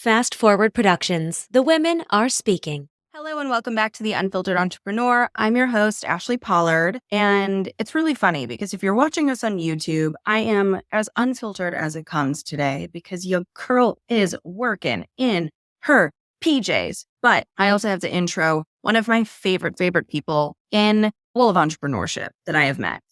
Fast Forward Productions. The women are speaking. Hello and welcome back to The Unfiltered Entrepreneur. I'm your host, Ashley Pollard. And it's really funny because if you're watching us on YouTube, I am as unfiltered as it comes today because your girl is working in her PJs. But I also have to intro one of my favorite people in all of entrepreneurship that I have met.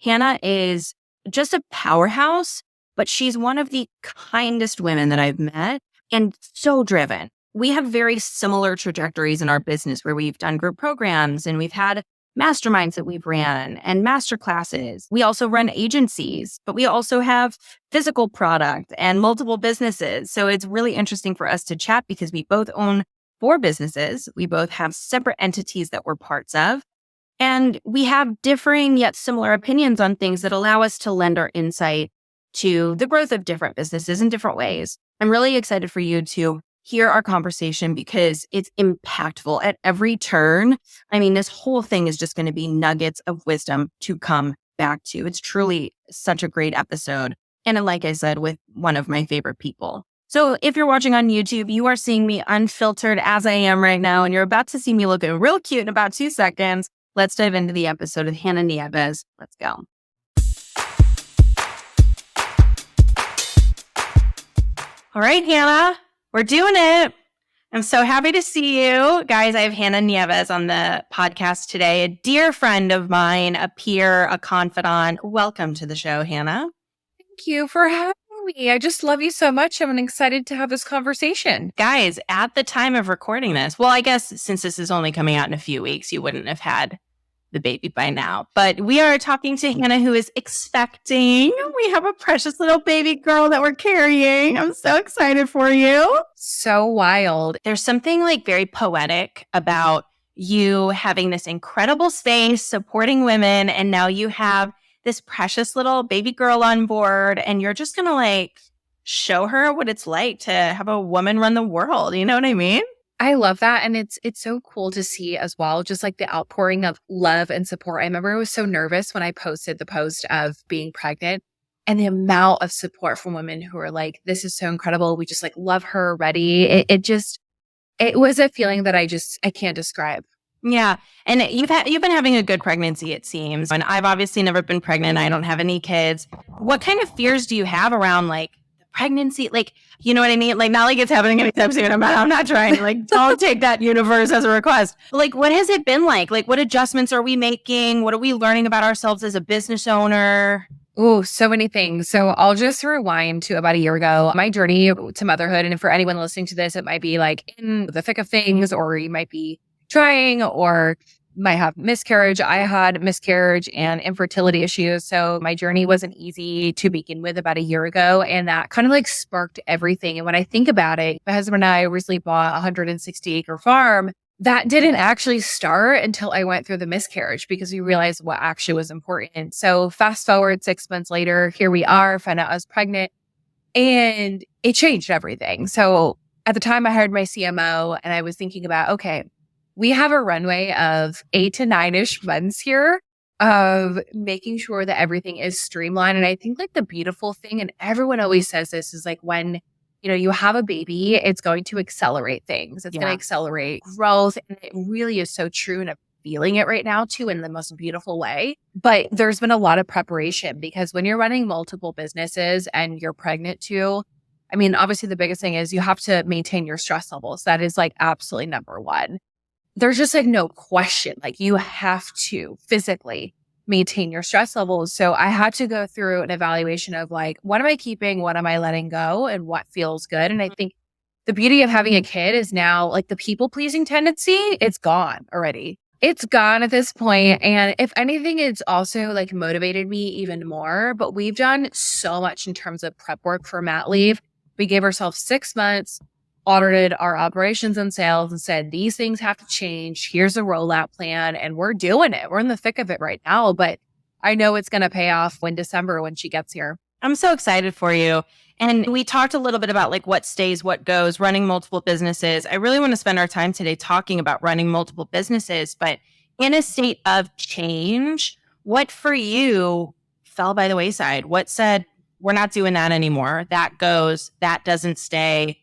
Hannah is just a powerhouse, but she's one of the kindest women that I've met and so driven. We have very similar trajectories in our business where we've done group programs and we've had masterminds that we've ran and master classes. We also run agencies, but we also have physical product and multiple businesses. So it's really interesting for us to chat because we both own 4 businesses. We both have separate entities that we're parts of. And we have differing yet similar opinions on things that allow us to lend our insight to the growth of different businesses in different ways. I'm really excited for you to hear our conversation because it's impactful at every turn. I mean, this whole thing is just going to be nuggets of wisdom to come back to. It's truly such a great episode. And like I said, with one of my favorite people. So if you're watching on YouTube, you are seeing me unfiltered as I am right now, and you're about to see me looking real cute in about 2 seconds. Let's dive into the episode of Hannah Nieves. Let's go. All right, Hannah. We're doing it. I'm so happy to see you. Guys, I have Hannah Nieves on the podcast today, a dear friend of mine, a peer, a confidant. Welcome to the show, Hannah. Thank you for having me. I just love you so much. I'm excited to have this conversation. Guys, at the time of recording this, well, I guess since this is only coming out in a few weeks, you wouldn't have had the baby by now. But we are talking to Hannah, who is expecting. We have a precious little baby girl that we're carrying. I'm so excited for you. So wild. There's something like very poetic about you having this incredible space supporting women. And now you have this precious little baby girl on board. And you're just going to like show her what it's like to have a woman run the world. You know what I mean? I love that. And it's so cool to see as well, just like the outpouring of love and support. I remember I was so nervous when I posted the post of being pregnant and the amount of support from women who are like, this is so incredible. We just like love her already. It was a feeling that I can't describe. Yeah. And you've been having a good pregnancy, it seems. And I've obviously never been pregnant. I don't have any kids. What kind of fears do you have around like pregnancy? Like, you know what I mean? Like, not like it's happening anytime soon. I'm not trying. Like, don't take that universe as a request. Like, what has it been like? Like, what adjustments are we making? What are we learning about ourselves as a business owner? Oh, so many things. So I'll just rewind to about a year ago, my journey to motherhood. And for anyone listening to this, it might be like in the thick of things, or you might be trying, or might have miscarriage. I had miscarriage and infertility issues. So my journey wasn't easy to begin with about a year ago. And that kind of like sparked everything. And when I think about it, my husband and I recently bought a 160-acre farm. That didn't actually start until I went through the miscarriage because we realized what actually was important. So fast forward 6 months later, here we are, found out I was pregnant, and it changed everything. So at the time I hired my CMO and I was thinking about, okay, we have a runway of 8 to 9-ish months here of making sure that everything is streamlined. And I think like the beautiful thing, and everyone always says this, is like when, you have a baby, it's going to accelerate things. It's going to accelerate growth. And it really is so true. And I'm feeling it right now too in the most beautiful way. But there's been a lot of preparation because when you're running multiple businesses and you're pregnant too, I mean, obviously the biggest thing is you have to maintain your stress levels. That is like absolutely number one. There's just like no question, like you have to physically maintain your stress levels. So I had to go through an evaluation of like, what am I keeping? What am I letting go? And what feels good? And I think the beauty of having a kid is now like the people pleasing tendency, it's gone already. It's gone at this point. And if anything, it's also like motivated me even more. But we've done so much in terms of prep work for mat leave. We gave ourselves 6 months, audited our operations and sales and said, these things have to change. Here's a rollout plan. And we're doing it. We're in the thick of it right now. But I know it's going to pay off in December when she gets here. I'm so excited for you. And we talked a little bit about like what stays, what goes, running multiple businesses. I really want to spend our time today talking about running multiple businesses. But in a state of change, what for you fell by the wayside? What said, we're not doing that anymore? That goes, that doesn't stay.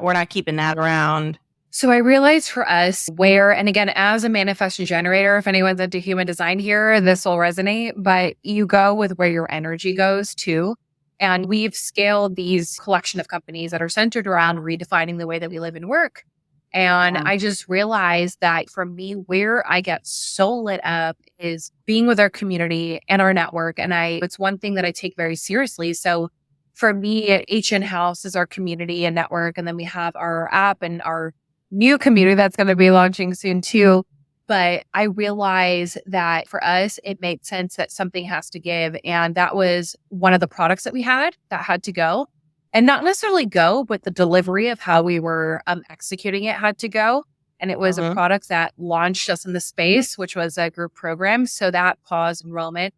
we're not keeping that around. So I realized for us and again, as a manifestation generator, if anyone's into human design here, this will resonate, but you go with where your energy goes too. And we've scaled these collection of companies that are centered around redefining the way that we live and work. And I just realized that for me, where I get so lit up is being with our community and our network. And it's one thing that I take very seriously. So for me, HN House is our community and network. And then we have our app and our new community that's going to be launching soon too. But I realized that for us, it made sense that something has to give. And that was one of the products that we had that had to go. And not necessarily go, but the delivery of how we were executing it had to go. And it was a product that launched us in the space, which was a group program. So that paused enrollment.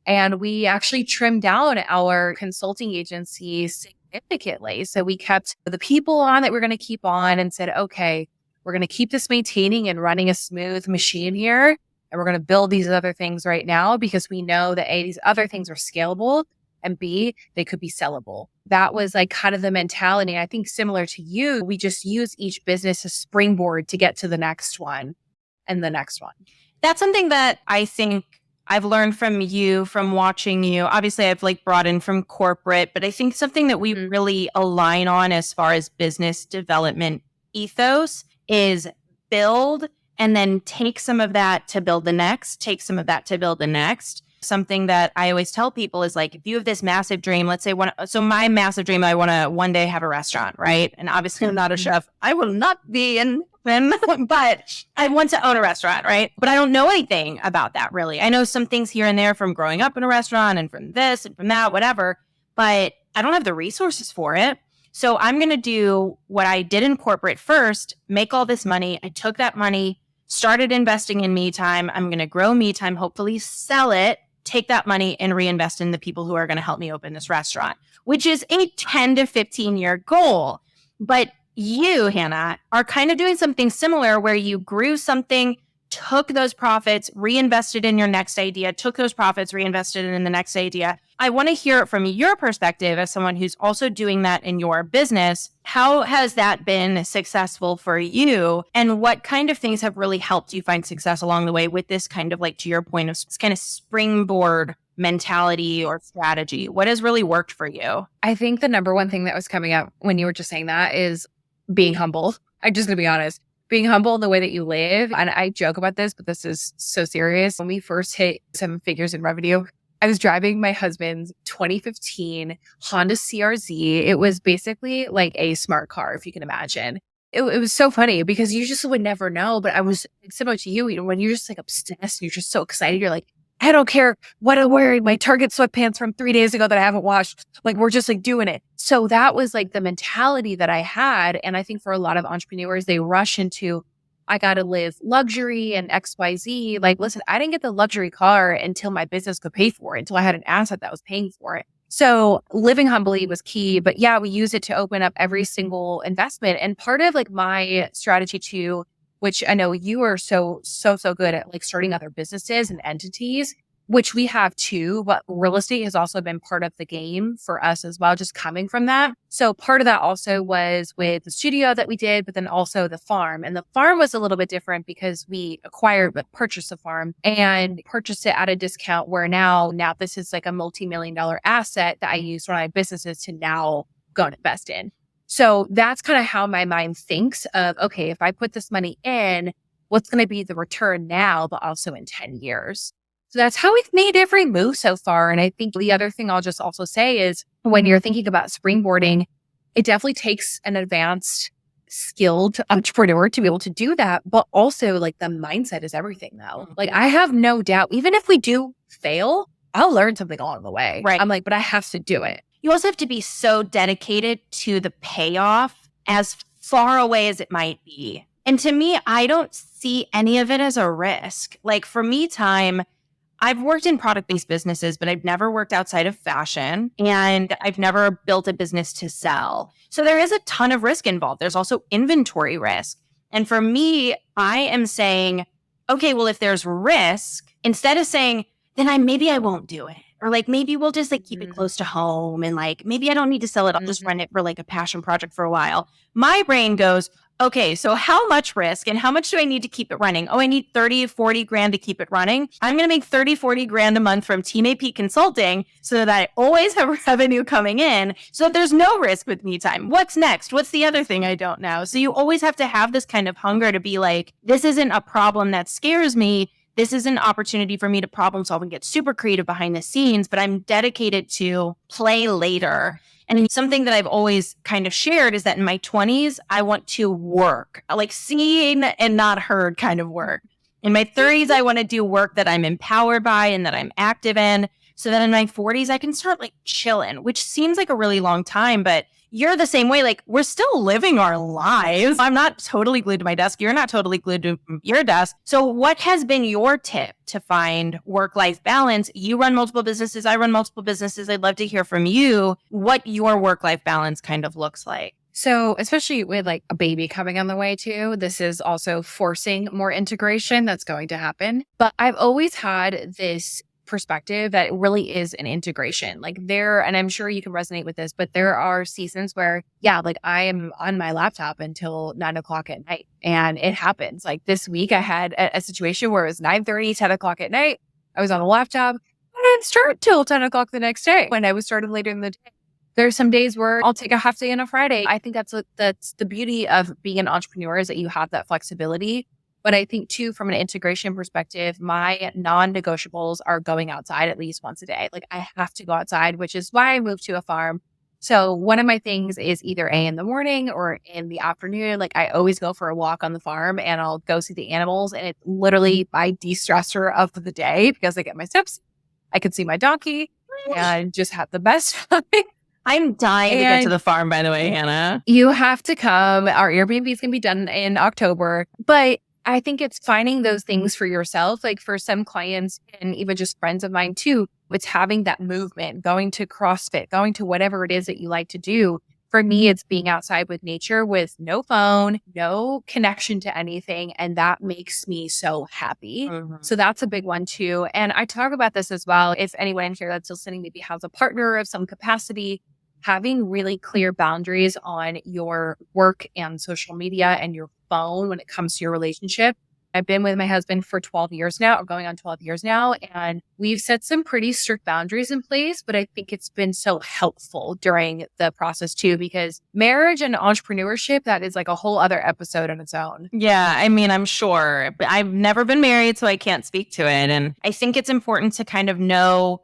And we actually trimmed down our consulting agency significantly. So we kept the people on that we're going to keep on and said, okay, we're going to keep this maintaining and running a smooth machine here. And we're going to build these other things right now because we know that A, these other things are scalable, and B, they could be sellable. That was like kind of the mentality. I think similar to you, we just use each business as springboard to get to the next one and the next one. That's something that I think I've learned from you, from watching you. Obviously, I've like brought in from corporate, but I think something that we really align on as far as business development ethos is build and then take some of that to build the next, take some of that to build the next. Something that I always tell people is like, if you have this massive dream, let's say so my massive dream, I want to one day have a restaurant, right? And obviously I'm not a chef. I will not be in them, but I want to own a restaurant, right? But I don't know anything about that really. I know some things here and there from growing up in a restaurant and from this and from that, whatever, but I don't have the resources for it. So I'm going to do what I did in corporate first, make all this money. I took that money, started investing in me time. I'm going to grow me time, hopefully sell it, take that money and reinvest in the people who are going to help me open this restaurant, which is a 10 to 15 year goal. But you, Hannah, are kind of doing something similar where you grew something, took those profits, reinvested in your next idea, took those profits, reinvested in the next idea. I want to hear it from your perspective as someone who's also doing that in your business. How has that been successful for you? And what kind of things have really helped you find success along the way with this kind of, like, to your point, of kind of springboard mentality or strategy? What has really worked for you? I think the number one thing that was coming up when you were just saying that is being humble. I'm just going to be honest. Being humble in the way that you live. And I joke about this, but this is so serious. When we first hit 7 figures in revenue, I was driving my husband's 2015 Honda CRZ. It was basically like a smart car, if you can imagine. It was so funny because you just would never know. But I was similar to you, when you're just like obsessed, you're just so excited. You're like, I don't care what I'm wearing, my Target sweatpants from 3 days ago that I haven't washed. Like, we're just like doing it. So that was like the mentality that I had. And I think for a lot of entrepreneurs, they rush into, I got to live luxury and XYZ. Like, listen, I didn't get the luxury car until my business could pay for it, until I had an asset that was paying for it. So living humbly was key. But yeah, we use it to open up every single investment. And part of like my strategy too, which I know you are so good at, like starting other businesses and entities, which we have too, but real estate has also been part of the game for us as well, just coming from that. So part of that also was with the studio that we did, but then also the farm. And the farm was a little bit different because we acquired but purchased the farm and purchased it at a discount where now this is like a multi-million-dollar asset that I use for my businesses to now go and invest in. So that's kind of how my mind thinks of, okay, if I put this money in, what's going to be the return now, but also in 10 years? So that's how we've made every move so far. And I think the other thing I'll just also say is when you're thinking about springboarding, it definitely takes an advanced, skilled entrepreneur to be able to do that. But also like the mindset is everything though. Like I have no doubt, even if we do fail, I'll learn something along the way. Right. I'm like, but I have to do it. You also have to be so dedicated to the payoff, as far away as it might be. And to me, I don't see any of it as a risk. Like for me time, I've worked in product-based businesses, but I've never worked outside of fashion and I've never built a business to sell. So there is a ton of risk involved. There's also inventory risk. And for me, I am saying, okay, well, if there's risk, instead of saying, then maybe I won't do it. Or like, maybe we'll just like keep it Mhm. close to home. And like, maybe I don't need to sell it. I'll just Mhm. run it for like a passion project for a while. My brain goes, okay, so how much risk and how much do I need to keep it running? Oh, I need 30, 40 grand to keep it running. I'm going to make 30, 40 grand a month from Team AP Consulting so that I always have revenue coming in so that there's no risk with me time. What's next? What's the other thing I don't know? So you always have to have this kind of hunger to be like, this isn't a problem that scares me. This is an opportunity for me to problem solve and get super creative behind the scenes, but I'm dedicated to play later. And something that I've always kind of shared is that in my 20s, I want to work, like seen and not heard kind of work. In my 30s, I want to do work that I'm empowered by and that I'm active in. So that in my 40s, I can start like chilling, which seems like a really long time, but you're the same way. Like, we're still living our lives. I'm not totally glued to my desk. You're not totally glued to your desk. So what has been your tip to find work-life balance? You run multiple businesses. I run multiple businesses. I'd love to hear from you what your work-life balance kind of looks like. So, especially with like a baby coming on the way too, this is also forcing more integration that's going to happen. But I've always had this perspective that it really is an integration. Like and I'm sure you can resonate with this, but there are seasons where, yeah, like I am on my laptop until 9 o'clock at night. And it happens. Like this week, I had a situation where it was 9:30, 10 o'clock at night. I was on the laptop. I didn't start till 10 o'clock the next day when I was started later in the day. There's some days where I'll take a half day on a Friday. I think that's the beauty of being an entrepreneur is that you have that flexibility. But I think too, from an integration perspective, my non-negotiables are going outside at least once a day. Like I have to go outside, which is why I moved to a farm. So one of my things is either in the morning or in the afternoon. Like I always go for a walk on the farm and I'll go see the animals. And it's literally my de-stressor of the day because I get my steps. I can see my donkey and just have the best time. I'm dying to get to the farm, by the way, Hannah. You have to come. Our Airbnbs can be done in October, but I think it's finding those things for yourself. Like for some clients and even just friends of mine too, it's having that movement, going to CrossFit, going to whatever it is that you like to do. For me, it's being outside with nature with no phone, no connection to anything. And that makes me so happy. Mm-hmm. So that's a big one too. And I talk about this as well. If anyone here that's listening maybe has a partner of some capacity, having really clear boundaries on your work and social media and your phone when it comes to your relationship. I've been with my husband for 12 years now, or going on 12 years now, and we've set some pretty strict boundaries in place, but I think it's been so helpful during the process too, because marriage and entrepreneurship, that is like a whole other episode on its own. Yeah, I mean, I'm sure. But I've never been married, so I can't speak to it. And I think it's important to kind of know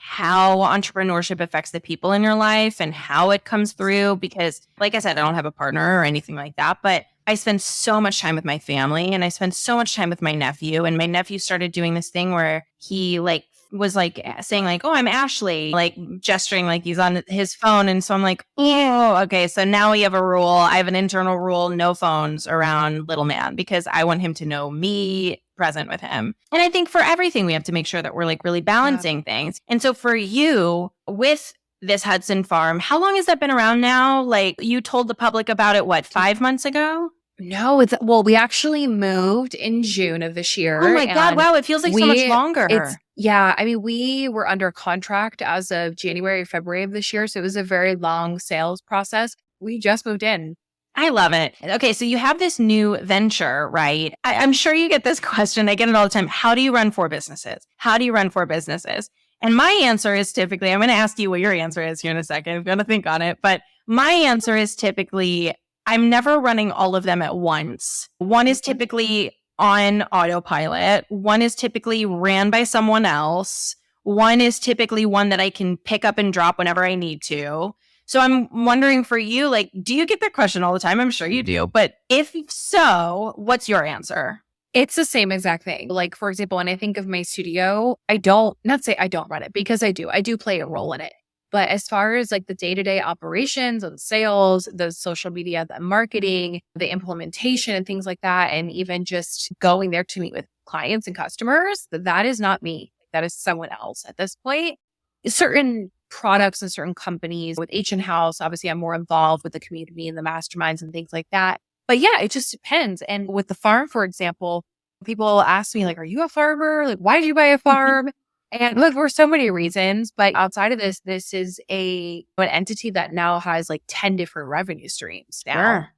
how entrepreneurship affects the people in your life and how it comes through. Because like I said, I don't have a partner or anything like that, but I spend so much time with my family and I spend so much time with my nephew. And my nephew started doing this thing where he was saying like, oh, I'm Ashley, like gesturing like he's on his phone. And so I'm like, oh, okay. So now we have a rule. I have an internal rule, no phones around little man, because I want him to know me present with him. And I think for everything, we have to make sure that we're like really balancing things. And so for you with this Hudson farm, how long has that been around now? Like you told the public about it, what, 5 months ago? No, we actually moved in June of this year. Oh my God. Wow. It feels like so much longer. Yeah. I mean, we were under contract as of January, February of this year. So it was a very long sales process. We just moved in. I love it. Okay. So you have this new venture, right? I'm sure you get this question. I get it all the time. How do you run 4 businesses? How do you run 4 businesses? And my answer is typically, I'm going to ask you what your answer is here in a second. I'm going to think on it. But my answer is typically, I'm never running all of them at once. One is typically on autopilot. One is typically ran by someone else. One is typically one that I can pick up and drop whenever I need to. So I'm wondering for you, like, do you get that question all the time? I'm sure you do. But if so, what's your answer? It's the same exact thing. Like, for example, when I think of my studio, I don't run it because I do play a role in it. But as far as like the day-to-day operations of the sales, the social media, the marketing, the implementation and things like that, and even just going there to meet with clients and customers, that is not me. That is someone else at this point. Certain products and certain companies with H&H House, obviously I'm more involved with the community and the masterminds and things like that. But yeah, it just depends. And with the farm, for example, people ask me like, are you a farmer? Like, why did you buy a farm? And look, for so many reasons, but outside of this is an entity that now has like 10 different revenue streams now. Sure.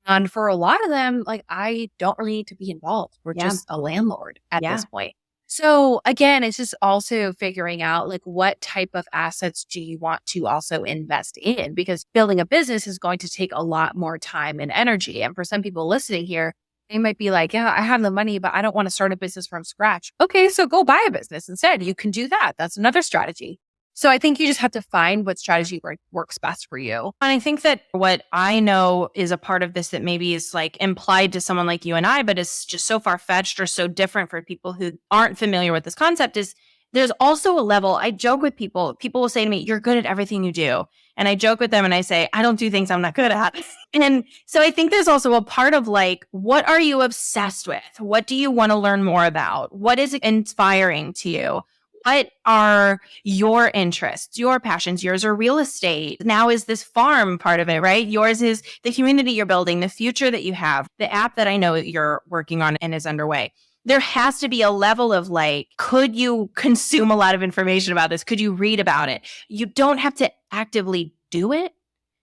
And for a lot of them, like I don't really need to be involved. We're Yeah. just a landlord at Yeah. this point. So again, it's just also figuring out like what type of assets do you want to also invest in? Because building a business is going to take a lot more time and energy. And for some people listening here, they might be like, yeah, I have the money, but I don't want to start a business from scratch. Okay, so go buy a business instead. You can do that. That's another strategy. So I think you just have to find what strategy works best for you. And I think that what I know is a part of this that maybe is like implied to someone like you and I, but is just so far-fetched or so different for people who aren't familiar with this concept is there's also a level. I joke with people will say to me, you're good at everything you do. And I joke with them and I say, I don't do things I'm not good at. And so I think there's also a part of like, what are you obsessed with? What do you want to learn more about? What is inspiring to you? What are your interests, your passions? Yours are real estate. Now is this farm part of it, right? Yours is the community you're building, the future that you have, the app that I know you're working on and is underway. There has to be a level of like, could you consume a lot of information about this? Could you read about it? You don't have to actively do it.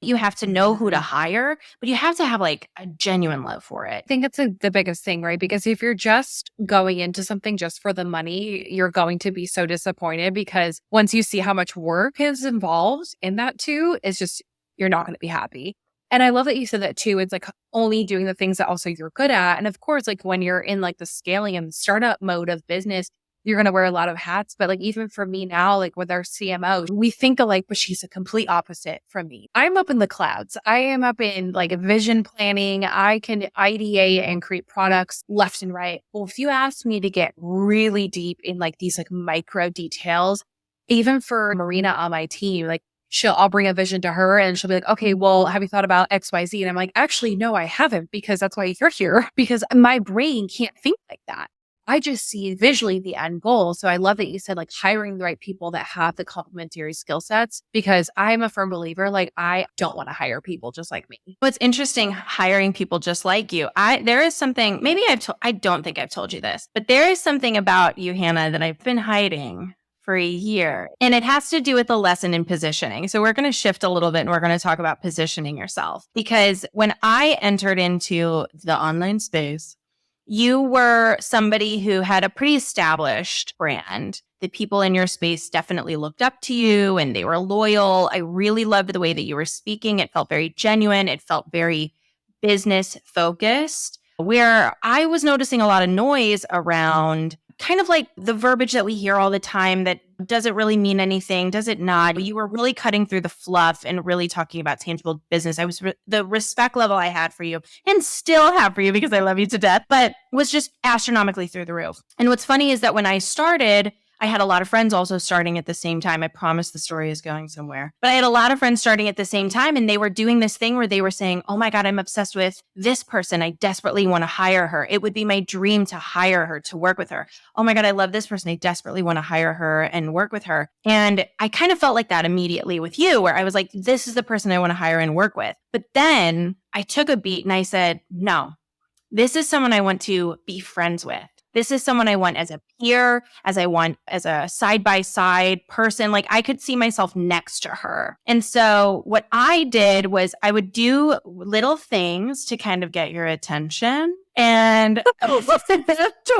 You have to know who to hire, but you have to have like a genuine love for it. I think it's the biggest thing, right? Because if you're just going into something just for the money, you're going to be so disappointed because once you see how much work is involved in that too, it's just, you're not going to be happy. And I love that you said that too. It's like only doing the things that also you're good at. And of course, like when you're in like the scaling and startup mode of business, you're going to wear a lot of hats. But like, even for me now, like with our CMO, we think alike, but she's a complete opposite from me. I'm up in the clouds. I am up in like vision planning. I can ideate and create products left and right. Well, if you ask me to get really deep in like these like micro details, even for Marina on my team, like I'll bring a vision to her and she'll be like, okay, well, have you thought about XYZ? And I'm like, actually, no, I haven't, because that's why you're here, because my brain can't think like that. I just see visually the end goal. So I love that you said like hiring the right people that have the complementary skill sets, because I'm a firm believer, like I don't want to hire people just like me. What's interesting, hiring people just like you. There is something, maybe I don't think I've told you this, but there is something about you, Hannah, that I've been hiding for a year. And it has to do with the lesson in positioning. So we're going to shift a little bit and we're going to talk about positioning yourself. Because when I entered into the online space, you were somebody who had a pretty established brand. The people in your space definitely looked up to you and they were loyal. I really loved the way that you were speaking. It felt very genuine. It felt very business focused, where I was noticing a lot of noise around kind of like the verbiage that we hear all the time that does it really mean anything? Does it not? You were really cutting through the fluff and really talking about tangible business. I was the respect level I had for you and still have for you, because I love you to death, but was just astronomically through the roof. And what's funny is that when I started, I had a lot of friends also starting at the same time. I promise the story is going somewhere. But I had a lot of friends starting at the same time, and they were doing this thing where they were saying, oh my God, I'm obsessed with this person. I desperately want to hire her. It would be my dream to hire her, to work with her. Oh my God, I love this person. I desperately want to hire her and work with her. And I kind of felt like that immediately with you, where I was like, this is the person I want to hire and work with. But then I took a beat and I said, no, this is someone I want to be friends with. This is someone I want as a peer, as a side-by-side person. Like I could see myself next to her. And so what I did was I would do little things to kind of get your attention. And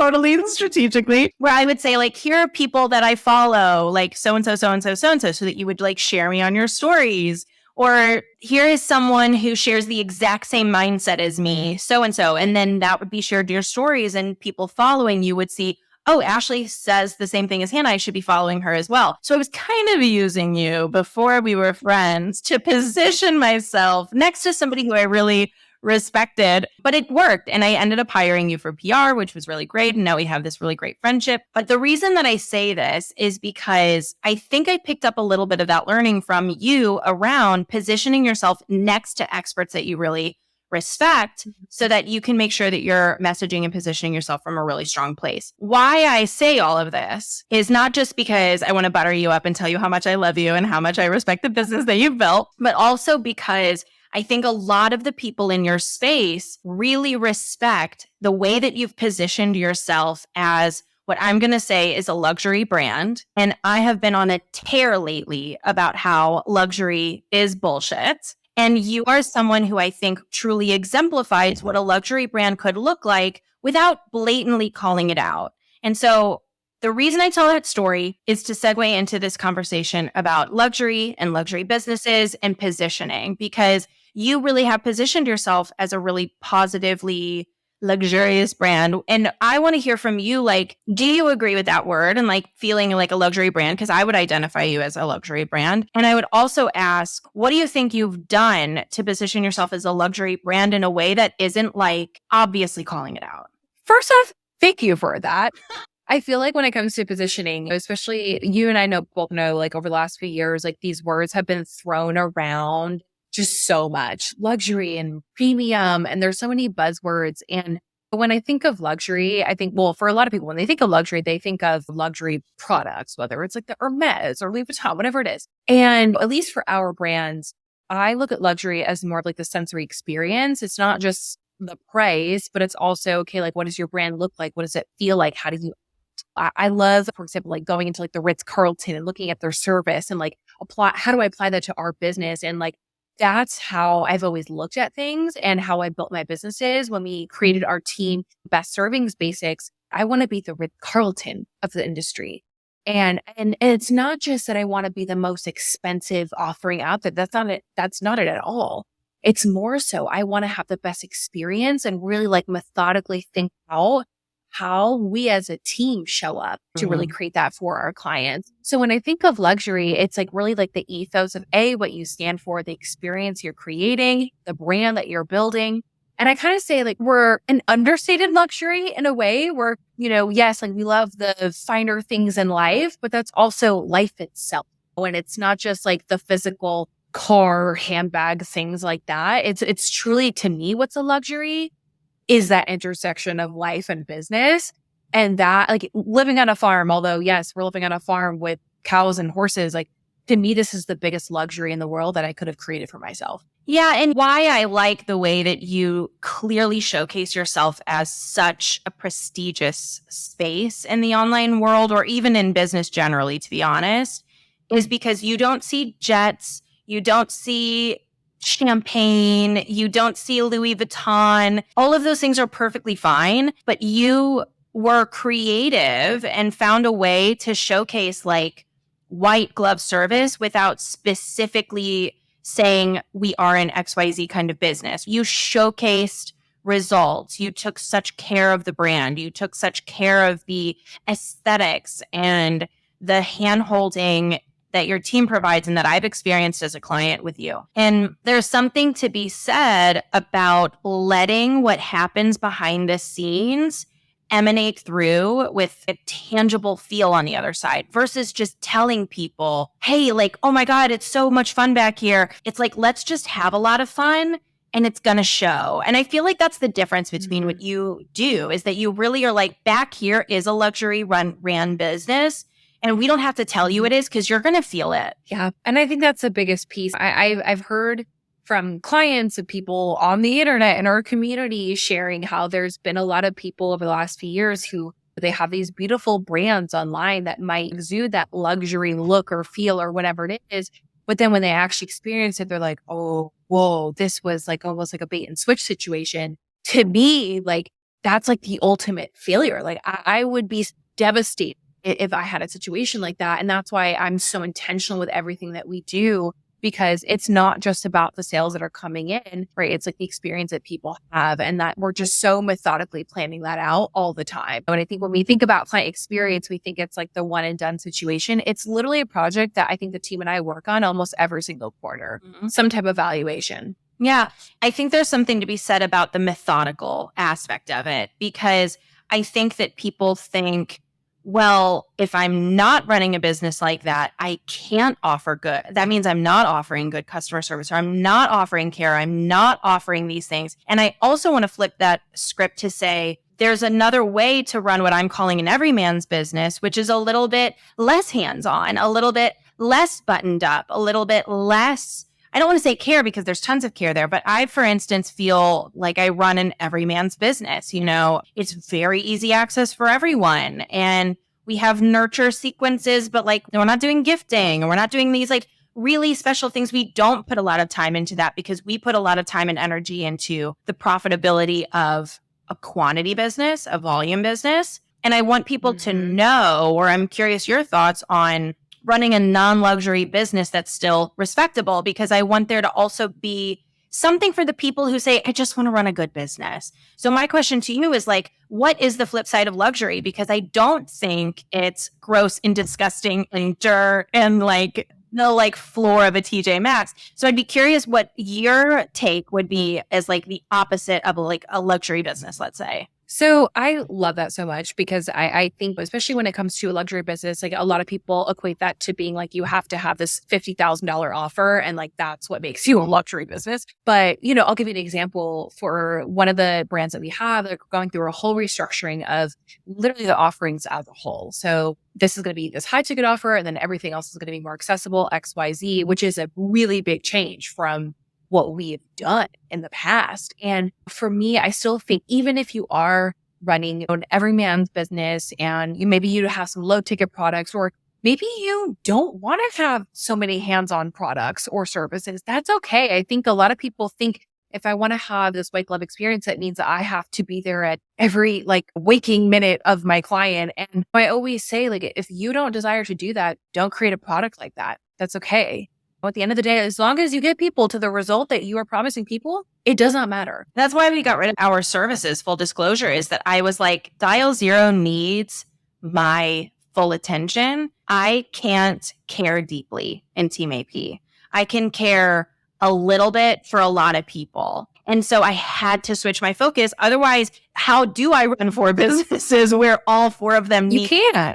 totally strategically, where I would say like, here are people that I follow, like so-and-so, so-and-so, so-and-so, so that you would like share me on your stories. Or here is someone who shares the exact same mindset as me, so-and-so. And then that would be shared to your stories, and people following you would see, oh, Ashley says the same thing as Hannah. I should be following her as well. So I was kind of using you before we were friends to position myself next to somebody who I really respected, but it worked. And I ended up hiring you for PR, which was really great. And now we have this really great friendship. But the reason that I say this is because I think I picked up a little bit of that learning from you around positioning yourself next to experts that you really respect, so that you can make sure that you're messaging and positioning yourself from a really strong place. Why I say all of this is not just because I want to butter you up and tell you how much I love you and how much I respect the business that you've built, but also because I think a lot of the people in your space really respect the way that you've positioned yourself as what I'm going to say is a luxury brand. And I have been on a tear lately about how luxury is bullshit. And you are someone who I think truly exemplifies what a luxury brand could look like without blatantly calling it out. And so the reason I tell that story is to segue into this conversation about luxury and luxury businesses and positioning, because you really have positioned yourself as a really positively luxurious brand. And I want to hear from you, like, do you agree with that word and like feeling like a luxury brand? Because I would identify you as a luxury brand. And I would also ask, what do you think you've done to position yourself as a luxury brand in a way that isn't like obviously calling it out? First off, thank you for that. I feel like when it comes to positioning, especially you and I both know, like over the last few years, like these words have been thrown around just so much, luxury and premium. And there's so many buzzwords. And when I think of luxury, I think, well, for a lot of people, when they think of luxury, they think of luxury products, whether it's like the Hermes or Louis Vuitton, whatever it is. And at least for our brands, I look at luxury as more of like the sensory experience. It's not just the price, but it's also, okay, like what does your brand look like? What does it feel like? How do you I love, for example, like going into like the Ritz-Carlton and looking at their service and like how do I apply that to our business? And like, that's how I've always looked at things and how I built my businesses. When we created our team, Best Servings Basics, I want to be the Ritz-Carlton of the industry. And it's not just that I want to be the most expensive offering out there. That's not it. That's not it at all. It's more so I want to have the best experience and really like methodically think out how we as a team show up to really create that for our clients. So when I think of luxury, it's like really like the ethos of what you stand for, the experience you're creating, the brand that you're building. And I kind of say like we're an understated luxury in a way where, yes, like we love the finer things in life, but that's also life itself. And it's not just like the physical car, handbag, things like that. It's truly, to me, what's a luxury is that intersection of life and business. And that, like, living on a farm, although yes, we're living on a farm with cows and horses, like, to me, this is the biggest luxury in the world that I could have created for myself. Yeah. And why I like the way that you clearly showcase yourself as such a prestigious space in the online world, or even in business generally, to be honest, is because you don't see jets, you don't see champagne, you don't see Louis Vuitton. All of those things are perfectly fine, but you were creative and found a way to showcase like white glove service without specifically saying we are an XYZ kind of business. You showcased results. You took such care of the brand. You took such care of the aesthetics and the hand-holding that your team provides and that I've experienced as a client with you. And there's something to be said about letting what happens behind the scenes emanate through with a tangible feel on the other side versus just telling people, hey, like, oh my God, it's so much fun back here. It's like, let's just have a lot of fun and it's going to show. And I feel like that's the difference between what you do is that you really are like, back here is a luxury ran business. And we don't have to tell you it is because you're going to feel it. Yeah. And I think that's the biggest piece. I've heard from clients of people on the internet in our community sharing how there's been a lot of people over the last few years who they have these beautiful brands online that might exude that luxury look or feel or whatever it is. But then when they actually experience it, they're like, oh, whoa, this was like almost like a bait and switch situation. To me, like that's like the ultimate failure. Like I would be devastated if I had a situation like that. And that's why I'm so intentional with everything that we do, because it's not just about the sales that are coming in, right? It's like the experience that people have and that we're just so methodically planning that out all the time. And I think when we think about client experience, we think it's like the one and done situation. It's literally a project that I think the team and I work on almost every single quarter, some type of evaluation. Yeah. I think there's something to be said about the methodical aspect of it, because I think that people think, well, if I'm not running a business like that, I can't offer good. That means I'm not offering good customer service, or I'm not offering care. I'm not offering these things. And I also want to flip that script to say, there's another way to run what I'm calling an everyman's business, which is a little bit less hands-on, a little bit less buttoned up, a little bit less I don't want to say care because there's tons of care there, but I, for instance, feel like I run an everyman's business. It's very easy access for everyone. And we have nurture sequences, but like we're not doing gifting and we're not doing these like really special things. We don't put a lot of time into that because we put a lot of time and energy into the profitability of a quantity business, a volume business. And I want people to know, or I'm curious your thoughts on running a non-luxury business that's still respectable, because I want there to also be something for the people who say, I just want to run a good business. So my question to you is like, what is the flip side of luxury? Because I don't think it's gross and disgusting and dirt and like the like floor of a TJ Maxx. So I'd be curious what your take would be as like the opposite of like a luxury business, let's say. So I love that so much because I think, especially when it comes to a luxury business, like a lot of people equate that to being like, you have to have this $50,000 offer. And like, that's what makes you a luxury business. But, I'll give you an example for one of the brands that we have. They're going through a whole restructuring of literally the offerings as a whole. So this is going to be this high ticket offer, and then everything else is going to be more accessible, XYZ, which is a really big change from what we've done in the past. And for me, I still think even if you are running an everyman's business and maybe you have some low ticket products, or maybe you don't want to have so many hands-on products or services, that's okay. I think a lot of people think if I want to have this white glove experience, that means that I have to be there at every like waking minute of my client. And I always say, like, if you don't desire to do that, don't create a product like that. That's okay. At the end of the day, as long as you get people to the result that you are promising people, it does not matter. That's why we got rid of our services. Full disclosure is that I was like, Dial Zero needs my full attention. I can't care deeply in Team AP. I can care a little bit for a lot of people. And so I had to switch my focus. Otherwise, how do I run 4 businesses where all 4 of them need?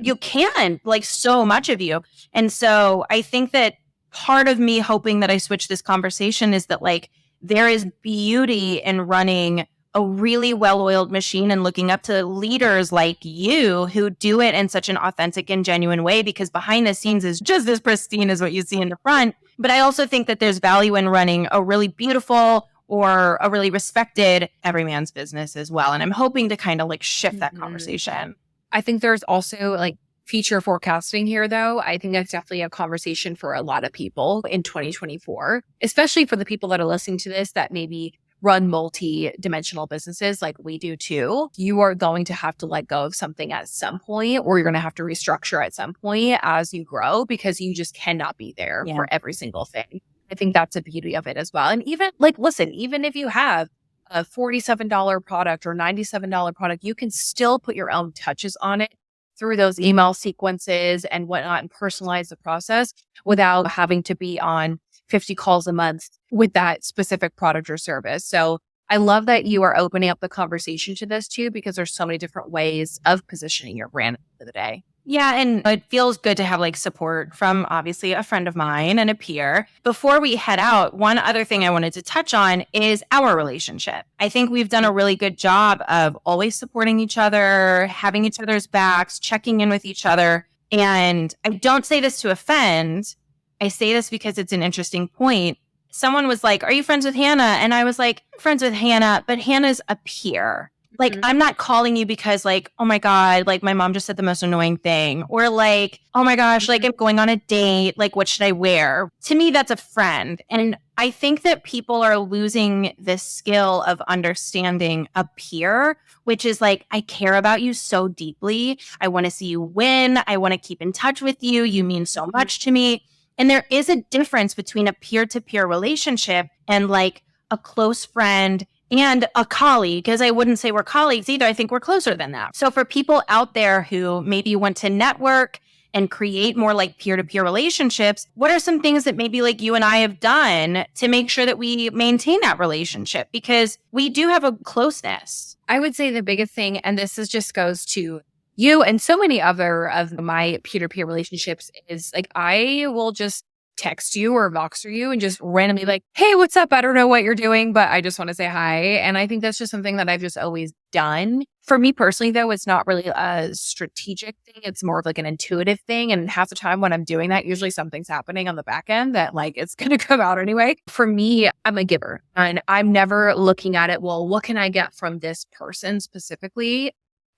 You can't, like so much of you. And so I think that part of me hoping that I switch this conversation is that like there is beauty in running a really well-oiled machine and looking up to leaders like you who do it in such an authentic and genuine way, because behind the scenes is just as pristine as what you see in the front. But I also think that there's value in running a really beautiful or a really respected everyman's business as well. And I'm hoping to kind of like shift that conversation. I think there's also like future forecasting here, though. I think that's definitely a conversation for a lot of people in 2024, especially for the people that are listening to this that maybe run multi-dimensional businesses like we do too. You are going to have to let go of something at some point, or you're going to have to restructure at some point as you grow, because you just cannot be there for every single thing. I think that's the beauty of it as well. And even like, listen, even if you have a $47 product or $97 product, you can still put your own touches on it through those email sequences and whatnot and personalize the process without having to be on 50 calls a month with that specific product or service. So I love that you are opening up the conversation to this too, because there's so many different ways of positioning your brand at the end of the day. Yeah, and it feels good to have like support from obviously a friend of mine and a peer. Before we head out, one other thing I wanted to touch on is our relationship. I think we've done a really good job of always supporting each other, having each other's backs, checking in with each other. And I don't say this to offend. I say this because it's an interesting point. Someone was like, "Are you friends with Hannah?" And I was like, "I'm friends with Hannah, but Hannah's a peer. Like, I'm not calling you because like, oh my God, like my mom just said the most annoying thing. Or like, oh my gosh, like I'm going on a date. Like, what should I wear?" To me, that's a friend. And I think that people are losing this skill of understanding a peer, which is like, I care about you so deeply. I want to see you win. I want to keep in touch with you. You mean so much to me. And there is a difference between a peer-to-peer relationship and like a close friend and a colleague, because I wouldn't say we're colleagues either. I think we're closer than that. So for people out there who maybe want to network and create more like peer-to-peer relationships, what are some things that maybe like you and I have done to make sure that we maintain that relationship? Because we do have a closeness. I would say the biggest thing, and this is just goes to you and so many other of my peer-to-peer relationships, is like I will just text you or Voxer you and just randomly like, hey, what's up? I don't know what you're doing, but I just want to say hi. And I think that's just something that I've just always done. For me personally, though, it's not really a strategic thing. It's more of like an intuitive thing. And half the time when I'm doing that, usually something's happening on the back end that like it's going to come out anyway. For me, I'm a giver and I'm never looking at it, well, what can I get from this person specifically?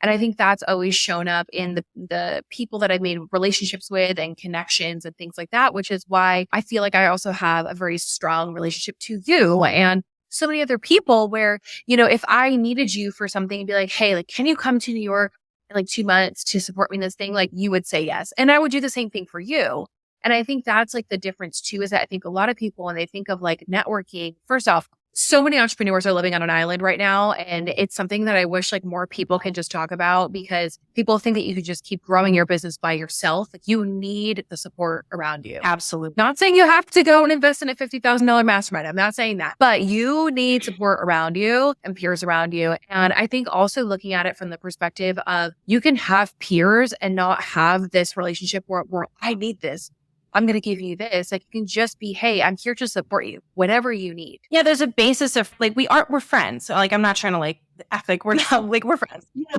And I think that's always shown up in the people that I've made relationships with and connections and things like that, which is why I feel like I also have a very strong relationship to you and so many other people where, if I needed you for something, be like, hey, like, can you come to New York in like 2 months to support me in this thing? Like you would say yes. And I would do the same thing for you. And I think that's like the difference too, is that I think a lot of people, when they think of like networking, first off, so many entrepreneurs are living on an island right now. And it's something that I wish like more people can just talk about because people think that you could just keep growing your business by yourself. Like you need the support around you. Absolutely. Not saying you have to go and invest in a $50,000 mastermind. I'm not saying that, but you need support around you and peers around you. And I think also looking at it from the perspective of you can have peers and not have this relationship where I need this. I'm going to give you this. Like, it can just be, hey, I'm here to support you, whatever you need. Yeah, there's a basis of like, we're friends. So like, I'm not trying to like act like we're not, like, we're friends. Yeah,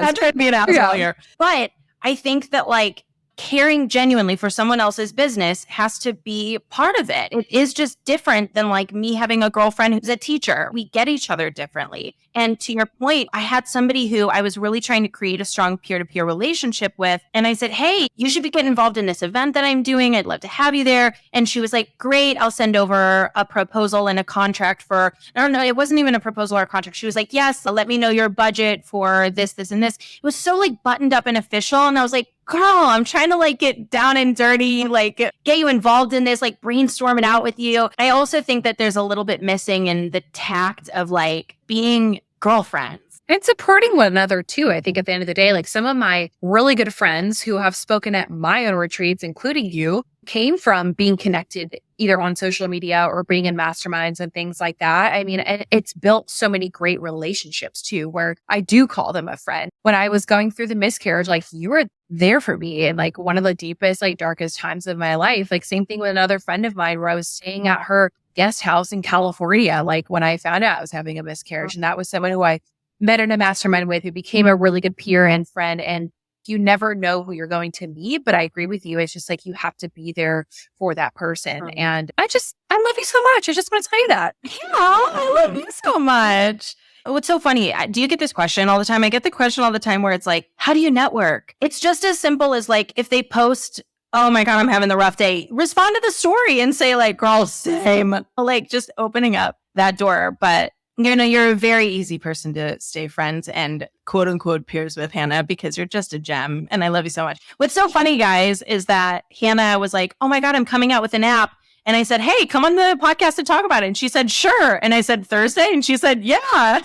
not trying to be an asshole here. But I think that like caring genuinely for someone else's business has to be part of it. It is just different than like me having a girlfriend who's a teacher. We get each other differently. And to your point, I had somebody who I was really trying to create a strong peer-to-peer relationship with. And I said, hey, you should be getting involved in this event that I'm doing. I'd love to have you there. And she was like, great, I'll send over a proposal and a contract for, I don't know, it wasn't even a proposal or a contract. She was like, yes, let me know your budget for this, this, and this. It was so like buttoned up and official. And I was like, girl, I'm trying to like get down and dirty, like get you involved in this, like brainstorm it out with you. I also think that there's a little bit missing in the tact of like being girlfriends. And supporting one another too. I think at the end of the day, like some of my really good friends who have spoken at my own retreats, including you, came from being connected either on social media or being in masterminds and things like that. I mean, it's built so many great relationships too, where I do call them a friend. When I was going through the miscarriage, like you were there for me in like one of the deepest, like darkest times of my life. Like same thing with another friend of mine where I was staying at her guest house in California, like when I found out I was having a miscarriage. And that was someone who I met in a mastermind with who became a really good peer and friend. And you never know who you're going to meet, but I agree with you. It's just like you have to be there for that person. And I love you so much. I just want to tell you that. Yeah, I love you so much. What's so funny? Do you get this question all the time? I get the question all the time where it's like, how do you network? It's just as simple as like, if they post, oh my God, I'm having the rough day, respond to the story and say like, girl, same. Like just opening up that door. But you're a very easy person to stay friends and quote unquote peers with, Hannah, because you're just a gem. And I love you so much. What's so funny, guys, is that Hannah was like, oh my God, I'm coming out with an app. And I said, hey, come on the podcast to talk about it. And she said, sure. And I said, Thursday? And she said, yeah.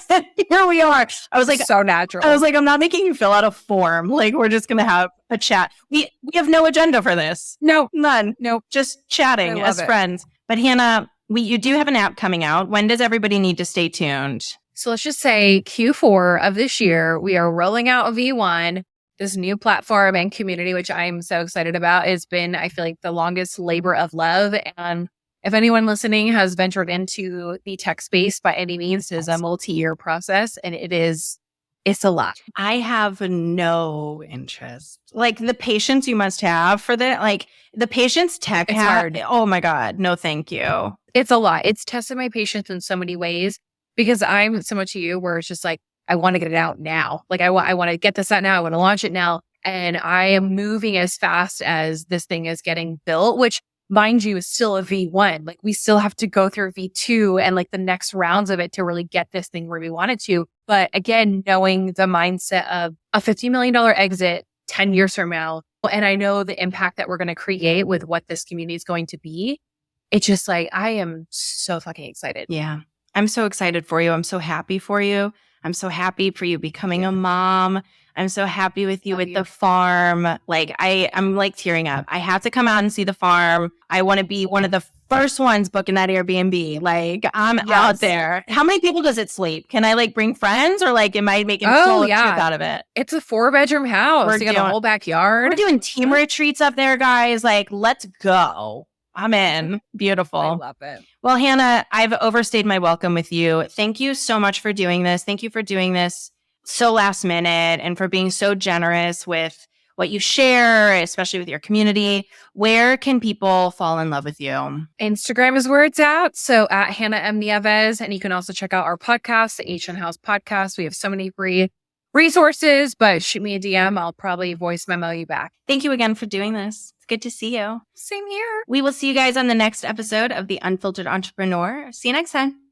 Here we are. I was like, so natural. I was like, I'm not making you fill out a form. Like, we're just going to have a chat. We have no agenda for this. No, none. No, just chatting as friends. But Hannah, you do have an app coming out. When does everybody need to stay tuned? So let's just say Q4 of this year, we are rolling out V1, this new platform and community, which I'm so excited about. It's been, I feel like, the longest labor of love. And if anyone listening has ventured into the tech space by any means, it is a multi-year process and it's a lot. I have no interest. Like the patience you must have for that, like the patience tech it's hard. Oh my God. No, thank you. It's a lot. It's tested my patience in so many ways because I'm similar to you where it's just like, I want to get it out now. Like I want to get this out now. I want to launch it now. And I am moving as fast as this thing is getting built, which mind you is still a V1. Like we still have to go through V2 and like the next rounds of it to really get this thing where we want it to. But again, knowing the mindset of a $50 million exit 10 years from now, and I know the impact that we're going to create with what this community is going to be, it's just like, I am so fucking excited. Yeah. I'm so excited for you. I'm so happy for you. I'm so happy for you becoming a mom. I'm so happy with you the farm. Like I'm like tearing up. I have to come out and see the farm. I want to be one of the first ones booking that Airbnb. Like I'm out there. How many people does it sleep? Can I like bring friends or like am I making solo trip out of it? It's a 4-bedroom house. You got a whole backyard. We're doing team retreats up there, guys. Like let's go. I'm in. Beautiful. I love it. Well, Hannah, I've overstayed my welcome with you. Thank you so much for doing this. Thank you for doing this so last minute and for being so generous with what you share, especially with your community. Where can people fall in love with you? Instagram is where it's at. So at Hannah M. Nieves. And you can also check out our podcast, the HN House podcast. We have so many free resources, but shoot me a DM. I'll probably voice memo you back. Thank you again for doing this. It's good to see you. Same here. We will see you guys on the next episode of The Unfiltered Entrepreneur. See you next time.